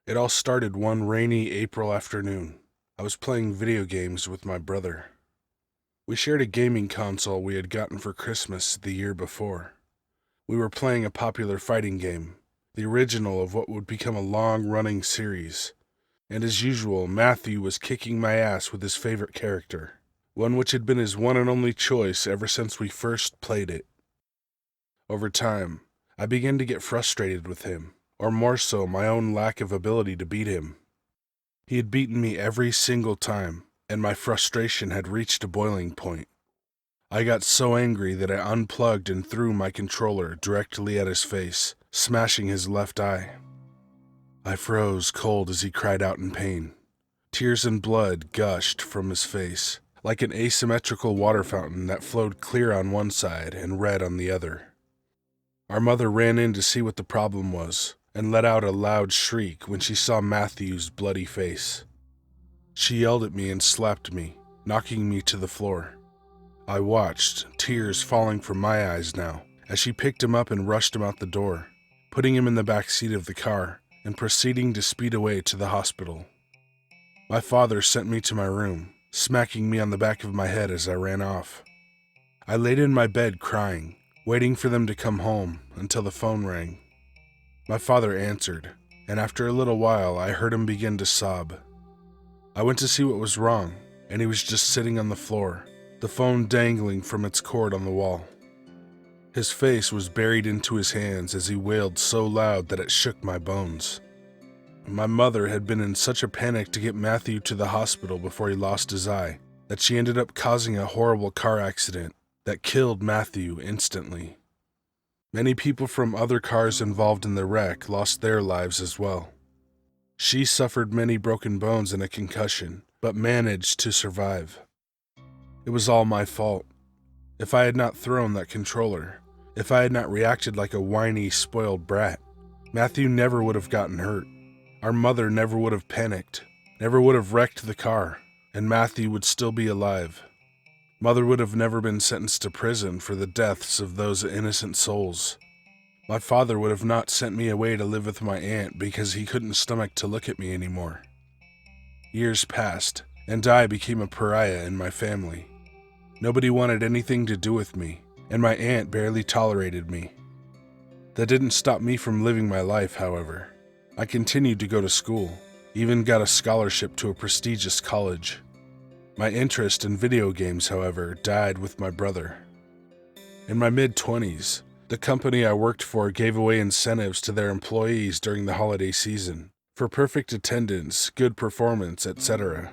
It all started one rainy April afternoon. I was playing video games with my brother. We shared a gaming console we had gotten for Christmas the year before. We were playing a popular fighting game, the original of what would become a long-running series. And as usual, Matthew was kicking my ass with his favorite character, one which had been his one and only choice ever since we first played it. Over time, I began to get frustrated with him, or more so my own lack of ability to beat him. He had beaten me every single time, and my frustration had reached a boiling point. I got so angry that I unplugged and threw my controller directly at his face, smashing his left eye. I froze cold as he cried out in pain. Tears and blood gushed from his face, like an asymmetrical water fountain that flowed clear on one side and red on the other. Our mother ran in to see what the problem was, and let out a loud shriek when she saw Matthew's bloody face. She yelled at me and slapped me, knocking me to the floor. I watched, tears falling from my eyes now, as she picked him up and rushed him out the door, putting him in the back seat of the car, and proceeding to speed away to the hospital. My father sent me to my room, smacking me on the back of my head as I ran off. I laid in my bed crying, waiting for them to come home until the phone rang. My father answered, and after a little while I heard him begin to sob. I went to see what was wrong, and he was just sitting on the floor, the phone dangling from its cord on the wall. His face was buried into his hands as he wailed so loud that it shook my bones. My mother had been in such a panic to get Matthew to the hospital before he lost his eye that she ended up causing a horrible car accident that killed Matthew instantly. Many people from other cars involved in the wreck lost their lives as well. She suffered many broken bones and a concussion, but managed to survive. It was all my fault. If I had not thrown that controller, if I had not reacted like a whiny, spoiled brat, Matthew never would have gotten hurt. Our mother never would have panicked, never would have wrecked the car, and Matthew would still be alive. Mother would have never been sentenced to prison for the deaths of those innocent souls. My father would have not sent me away to live with my aunt because he couldn't stomach to look at me anymore. Years passed, and I became a pariah in my family. Nobody wanted anything to do with me, and my aunt barely tolerated me. That didn't stop me from living my life, however. I continued to go to school, even got a scholarship to a prestigious college. My interest in video games, however, died with my brother. In my mid-20s, the company I worked for gave away incentives to their employees during the holiday season for perfect attendance, good performance, etc.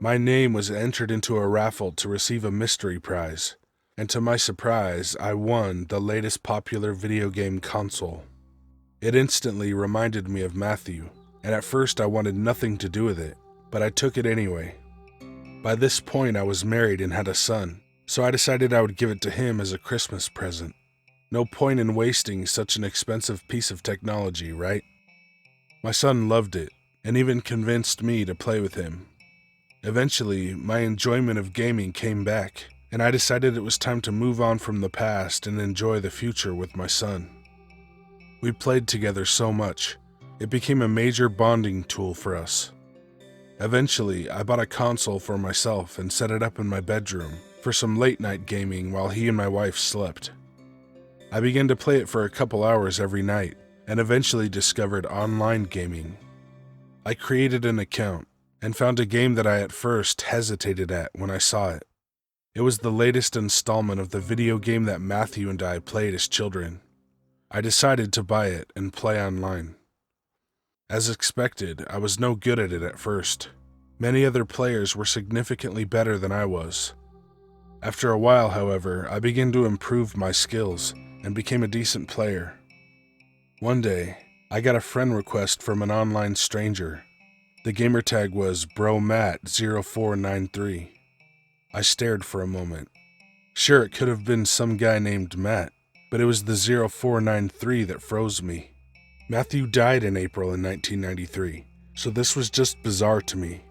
My name was entered into a raffle to receive a mystery prize, and to my surprise, I won the latest popular video game console. It instantly reminded me of Matthew, and at first I wanted nothing to do with it, but I took it anyway. By this point, I was married and had a son, so I decided I would give it to him as a Christmas present. No point in wasting such an expensive piece of technology, right? My son loved it, and even convinced me to play with him. Eventually, my enjoyment of gaming came back, and I decided it was time to move on from the past and enjoy the future with my son. We played together so much, it became a major bonding tool for us. Eventually, I bought a console for myself and set it up in my bedroom for some late-night gaming while he and my wife slept. I began to play it for a couple hours every night and eventually discovered online gaming. I created an account and found a game that I at first hesitated at when I saw it. It was the latest installment of the video game that Matthew and I played as children. I decided to buy it and play online. As expected, I was no good at it at first. Many other players were significantly better than I was. After a while, however, I began to improve my skills and became a decent player. One day, I got a friend request from an online stranger. The gamertag was BroMatt0493. I stared for a moment. Sure, it could have been some guy named Matt, but it was the 0493 that froze me. Matthew died in April in 1993, so this was just bizarre to me.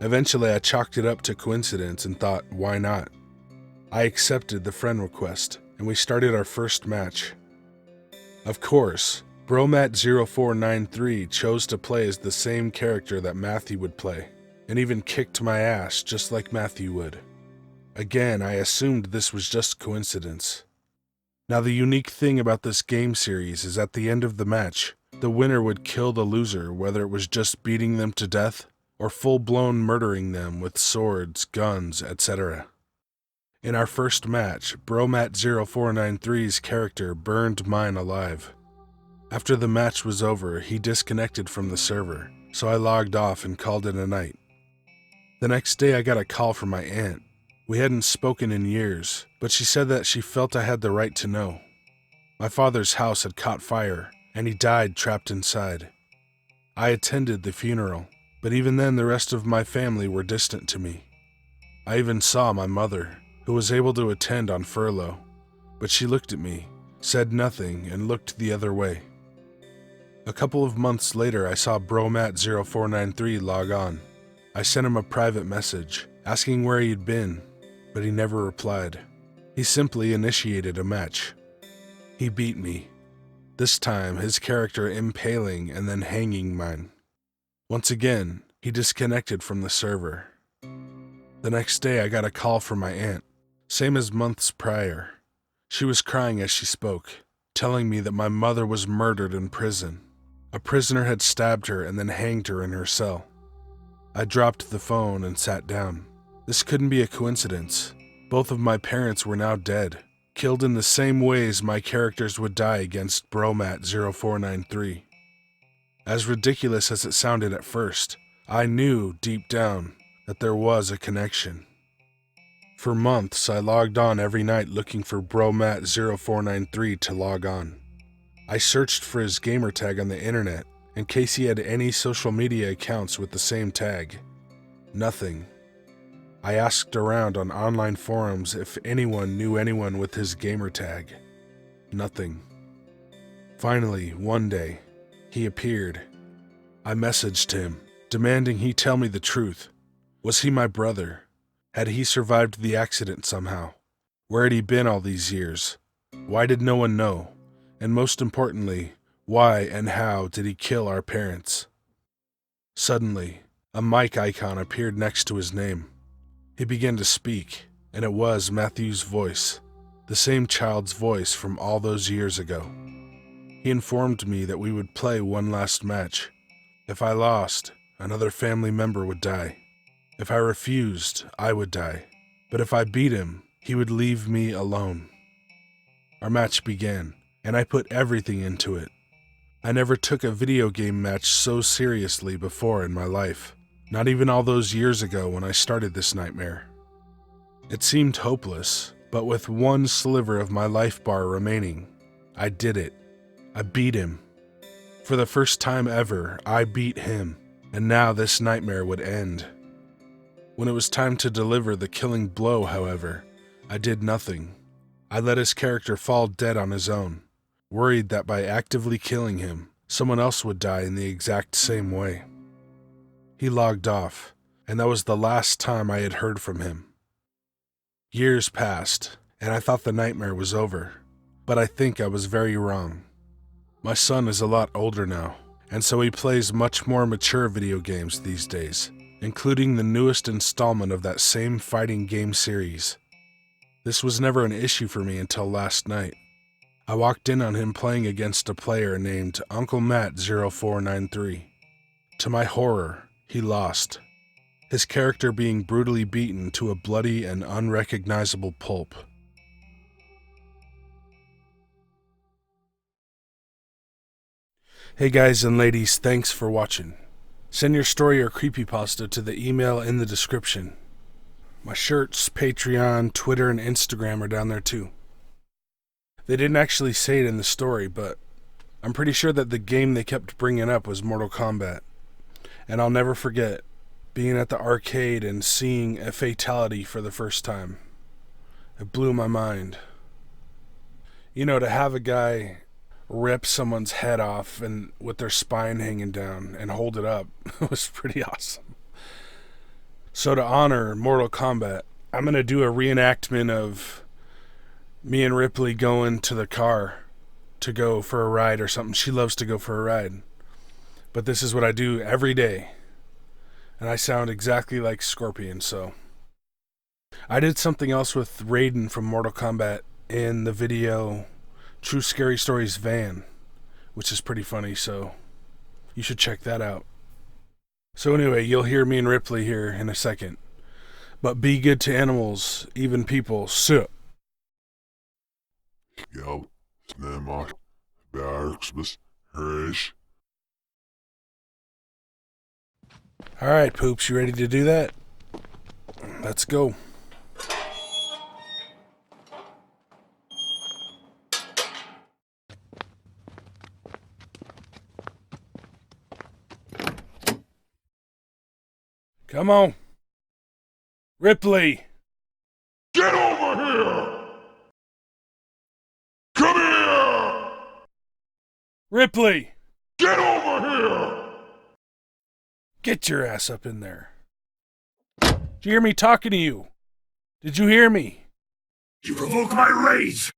Eventually, I chalked it up to coincidence and thought, why not? I accepted the friend request, and we started our first match. Of course, Bromat0493 chose to play as the same character that Matthew would play, and even kicked my ass just like Matthew would. Again, I assumed this was just coincidence. Now, the unique thing about this game series is at the end of the match, the winner would kill the loser, whether it was just beating them to death or full-blown murdering them with swords, guns, etc. In our first match, Bromat0493's character burned mine alive. After the match was over, he disconnected from the server, so I logged off and called it a night. The next day I got a call from my aunt. We hadn't spoken in years, but she said that she felt I had the right to know. My father's house had caught fire, and he died trapped inside. I attended the funeral, but even then the rest of my family were distant to me. I even saw my mother, who was able to attend on furlough, but she looked at me, said nothing, and looked the other way. A couple of months later, I saw Bromat0493 log on. I sent him a private message, asking where he'd been, but he never replied. He simply initiated a match. He beat me. This time, his character impaling and then hanging mine. Once again, he disconnected from the server. The next day, I got a call from my aunt, same as months prior. She was crying as she spoke, telling me that my mother was murdered in prison. A prisoner had stabbed her and then hanged her in her cell. I dropped the phone and sat down. This couldn't be a coincidence. Both of my parents were now dead, killed in the same ways my characters would die against Bromat0493. As ridiculous as it sounded at first, I knew deep down that there was a connection. For months, I logged on every night looking for Bromat0493 to log on. I searched for his gamertag on the internet in case he had any social media accounts with the same tag. Nothing. I asked around on online forums if anyone knew anyone with his gamertag. Nothing. Finally, one day, he appeared. I messaged him, demanding he tell me the truth. Was he my brother? Had he survived the accident somehow? Where had he been all these years? Why did no one know? And most importantly, why and how did he kill our parents? Suddenly, a mic icon appeared next to his name. He began to speak, and it was Matthew's voice, the same child's voice from all those years ago. He informed me that we would play one last match. If I lost, another family member would die. If I refused, I would die. But if I beat him, he would leave me alone. Our match began, and I put everything into it. I never took a video game match so seriously before in my life, not even all those years ago when I started this nightmare. It seemed hopeless, but with one sliver of my life bar remaining, I did it. I beat him. For the first time ever, I beat him, and now this nightmare would end. When it was time to deliver the killing blow, however, I did nothing. I let his character fall dead on his own, worried that by actively killing him, someone else would die in the exact same way. He logged off, and that was the last time I had heard from him. Years passed, and I thought the nightmare was over, but I think I was very wrong. My son is a lot older now, and so he plays much more mature video games these days, including the newest installment of that same fighting game series. This was never an issue for me until last night. I walked in on him playing against a player named Uncle Matt 0493. To my horror, he lost, his character being brutally beaten to a bloody and unrecognizable pulp. Hey guys and ladies, thanks for watching. Send your story or creepypasta to the email in the description. My shirts, Patreon, Twitter, and Instagram are down there too. They didn't actually say it in the story, but I'm pretty sure that the game they kept bringing up was Mortal Kombat. And I'll never forget being at the arcade and seeing a fatality for the first time. It blew my mind. You know, to have a guy rip someone's head off and with their spine hanging down and hold it up was pretty awesome. So to honor Mortal Kombat, I'm going to do a reenactment of me and Ripley going to the car to go for a ride or something. She loves to go for a ride. But this is what I do every day. And I sound exactly like Scorpion, so. I did something else with Raiden from Mortal Kombat in the video True Scary Stories Van, which is pretty funny, so you should check that out. So anyway, you'll hear me and Ripley here in a second. But be good to animals, even people. So. Ja, snämar, bärksbus, hrish. All right, Poops, you ready to do that? Let's go. Come on. Ripley. Get over here! Come here! Ripley. Get over here! Get your ass up in there. Did you hear me talking to you? Did you hear me? You provoke my rage!